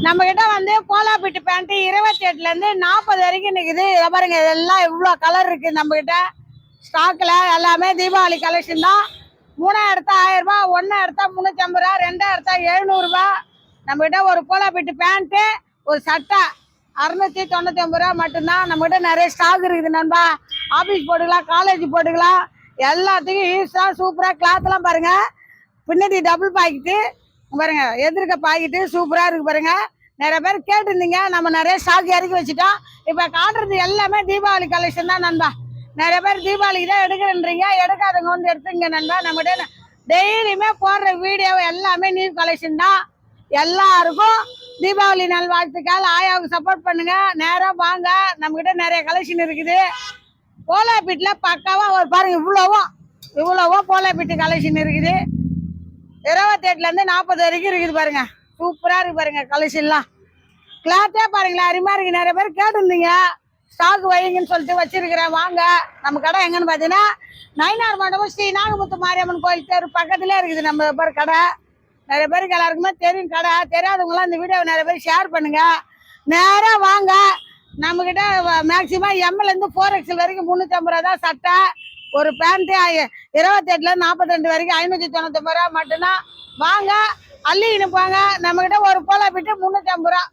நம்ம கிட்ட வந்து கோலாபிட்டு பேண்ட் 28ல இருந்து 40 வரைக்கும் நிக்குது. இதை பாருங்க, இதெல்லாம் இவ்வளவு கலர் இருக்கு நம்ம கிட்ட ஸ்டாக்ல. எல்லாமே தீபாவளி கலெக்ஷன் தான். 3 எடுத்தா 1000 ரூபாய், 1 எடுத்தா 350 ரூபாய், 2 எடுத்தா 700 ரூபாய். நம்ம கிட்ட ஒரு கோலாபிட்டு பேண்ட், ஒரு சட்டை 699 ரூபாய் மட்டும்தான். நம்ம கிட்ட நிறைய ஸ்டாக் இருக்குது நண்பா. ஆபீஸ் போட்டுக்கலாம், காலேஜ் போட்டுக்கலாம், எல்லாத்துக்கும் யூஸா சூப்பரா. கிளாத் எல்லாம் பாருங்க, பின்னாடி டபுள் பாக்கெட்டு பாருங்க, எதிர்க்க பாக்கெட்டு சூப்பரா இருக்கு பாருங்க. நிறைய பேர் கேட்டிருந்தீங்க, நம்ம நிறைய ஸ்டாக் இறக்கி வச்சுட்டோம். இப்ப காட்டுறது எல்லாமே தீபாவளி கலெக்ஷன் தான் நண்பா. நிறைய பேர் தீபாவளிக்கு தான் எடுக்கிறன்றீங்க, எடுக்காதவங்க வந்து எடுத்துங்க நண்பா. நம்மகிட்ட டெய்லியுமே போடுற வீடியோ எல்லாமே நியூ கலெக்ஷன் தான். எல்லாருக்கும் தீபாவளி நல்வாழ்த்துக்கள். ஆயாவுக்கு சப்போர்ட் பண்ணுங்க, நேரம் வாங்க. நம்மகிட்ட நிறைய கலெக்ஷன் இருக்குது. கோலாபிட்ல பக்காவா ஒரு பாருங்க, இவ்வளவோ கோலாபிட்டு கலெக்ஷன் இருக்குது. 28ல இருந்து 40 வரைக்கும் இருக்குது பாருங்க. சூப்பரா இருக்கு பாருங்க கலெக்ஷன்லாம். கிளாத்தே பாருங்களேன், அருமையா இருக்கு. நிறைய பேர் கேட்டிருந்தீங்க, ஸ்டாக் வைங்கன்னு சொல்லிட்டு வச்சிருக்கிறேன். வாங்க. நம்ம கடை எங்கன்னு பாத்தீங்கன்னா நயினார் மண்டபம் ஸ்ரீ நாகமுத்து மாரியம்மன் கோயில் தெரு பக்கத்துல இருக்குது நம்ம பேர் கடை. நிறைய பேருக்கு எல்லாருக்குமே தெரியும் கடை. தெரியாதவங்களாம் இந்த வீடியோவை நிறைய பேர் ஷேர் பண்ணுங்க. நேரா வாங்க. நம்ம கிட்ட மேக்சிமம் எம்எல் இருந்து 4XL வரைக்கும் 350 ரூபா தான் சட்டை. ஒரு பேண்ட் 28ல இருந்து 42 வரைக்கும் 599 ரூபா மட்டும்தான். வாங்க, அள்ளின்னு போங்க. நம்ம கிட்ட ஒரு கோலாபிட்டு 350 ரூபா.